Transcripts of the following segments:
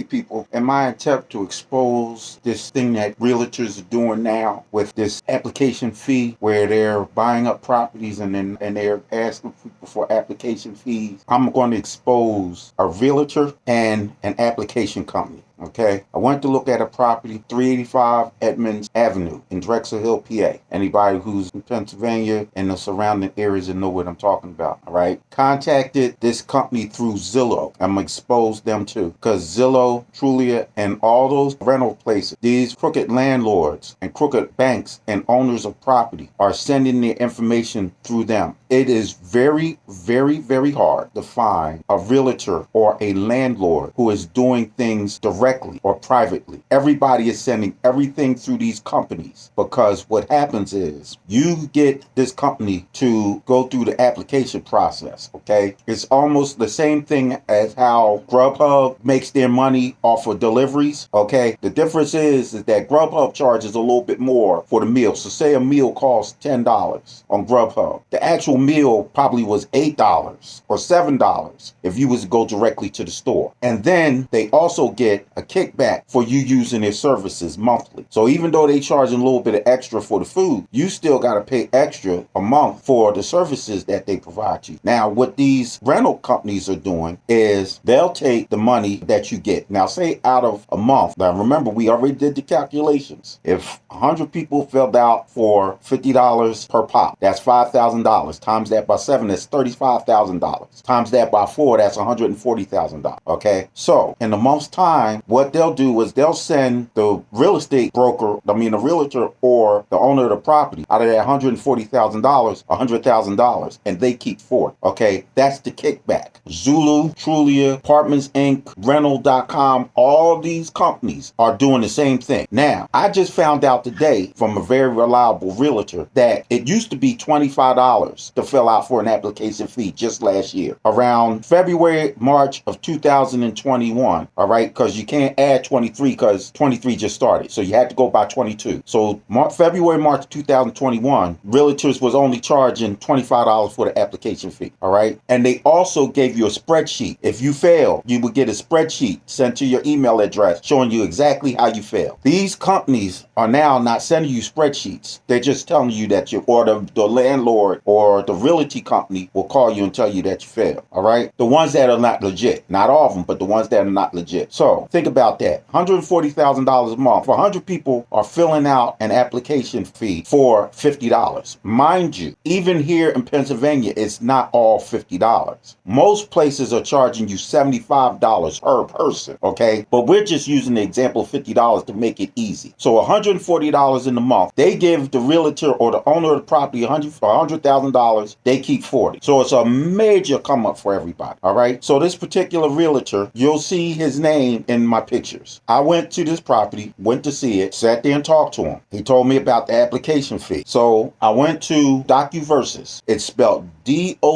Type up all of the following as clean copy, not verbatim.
people, in my attempt to expose this thing that realtors are doing now with this application fee where they're buying up properties and they're asking people for application fees, I'm going to expose a realtor and an application company. Okay, I went to look at a property, 385 Edmonds Avenue in Drexel Hill, PA. Anybody who's in Pennsylvania and the surrounding areas will know what I'm talking about. All right, contacted this company through Zillow. I'm gonna expose them too, because Zillow, Trulia, and all those rental places, these crooked landlords and crooked banks and owners of property are sending their information through them. It is very, very, very hard to find a realtor or a landlord who is doing things directly or privately. Everybody is sending everything through these companies, because what happens is you get this company to go through the application process. Okay, it's almost the same thing as how Grubhub makes their money off of deliveries. Okay, the difference is that Grubhub charges a little bit more for the meal. So say a meal costs $10 on Grubhub, the actual meal probably was $8 or $7 if you was to go directly to the store. And then they also get a kickback for you using their services monthly. So even though they charge a little bit of extra for the food, you still got to pay extra a month for the services that they provide you. Now, what these rental companies are doing is they'll take the money that you get. Now, say out of a month. Now, remember, we already did the calculations. If 100 people filled out for $50 per pop, that's $5,000. Times that by 7, that's $35,000. Times that by 4, that's $140,000. Okay, so in a month's time, what they'll do is they'll send the real estate broker, the realtor or the owner of the property, out of that $140,000, $100,000, and they keep 40. Okay, that's the kickback. Zulu, Trulia, Apartments Inc., Rental.com, all these companies are doing the same thing. Now, I just found out today from a very reliable realtor that it used to be $25 to fill out for an application fee just last year, around February, March of 2021. All right, because you can't add 23 because 23 just started. So you had to go by 22. So February, March 2021, realtors was only charging $25 for the application fee. All right. And they also gave you a spreadsheet. If you fail, you would get a spreadsheet sent to your email address showing you exactly how you failed. These companies are now not sending you spreadsheets. They're just telling you that the landlord or the realty company will call you and tell you that you failed. All right. The ones that are not legit, not all of them, but the ones that are not legit. So think about that. $140,000 a month. 100 people are filling out an application fee for $50. Mind you, even here in Pennsylvania, it's not all $50. Most places are charging you $75 per person. Okay. But we're just using the example of $50 to make it easy. So $140 in the month. They give the realtor or the owner of the property $100,000. They keep 40. So it's a major come up for everybody. All right. So this particular realtor, you'll see his name in my pictures. I went to this property, went to see it, sat there and talked to him. He told me about the application fee. So I went to DocuVersus. It's spelled DocuVerus.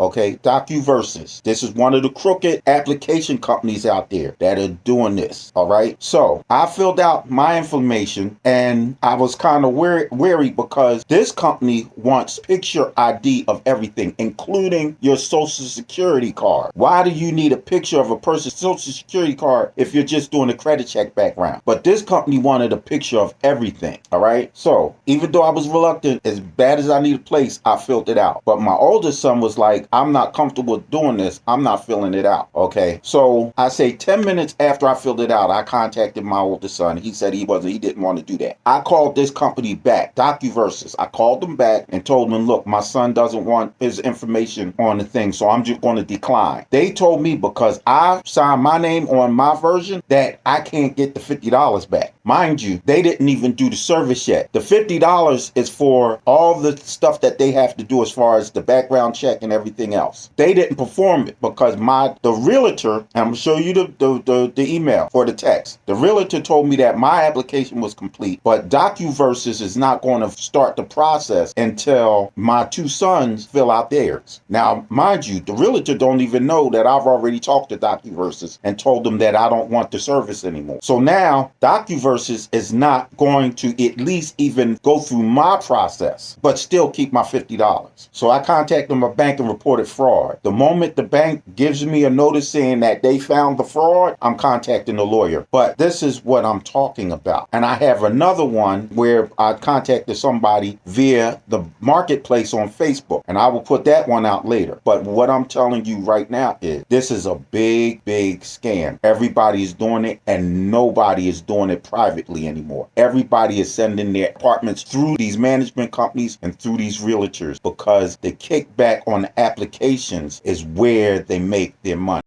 Okay, DocuVersus. This is one of the crooked application companies out there that are doing this. All right. So I filled out my information and I was kind of wary because this company wants picture ID of everything, including your social security card. Why do you need a picture of a person's social security card if you're just doing a credit check background? But this company wanted a picture of everything. All right. So even though I was reluctant, as bad as I need a place, I filled it out. But my oldest son was like, I'm not comfortable doing this. I'm not filling it out. Okay. So I say 10 minutes after I filled it out, I contacted my oldest son. He said he didn't want to do that. I called this company back, DocuVersus. I called them back and told them, look, my son doesn't want his information on the thing, so I'm just going to decline. They told me because I signed my name on my version that I can't get the $50 back. Mind you, they didn't even do the service yet. The $50 is for all the stuff that they have to do as far as the background check and everything else. They didn't perform it because the realtor, and I'm going to show you the email for the text. The realtor told me that my application was complete, but DocuVersus is not going to start the process until my two sons fill out theirs. Now, mind you, the realtor don't even know that I've already talked to DocuVersus and told them that I don't want the service anymore. So now DocuVersus versus is not going to at least even go through my process, but still keep my $50. So I contacted my bank and reported fraud. The moment the bank gives me a notice saying that they found the fraud, I'm contacting the lawyer. But this is what I'm talking about. And I have another one where I contacted somebody via the marketplace on Facebook, and I will put that one out later. But what I'm telling you right now is this is a big, big scam. Everybody is doing it, and nobody is doing it privately anymore. Everybody is sending their apartments through these management companies and through these realtors because the kickback on the applications is where they make their money.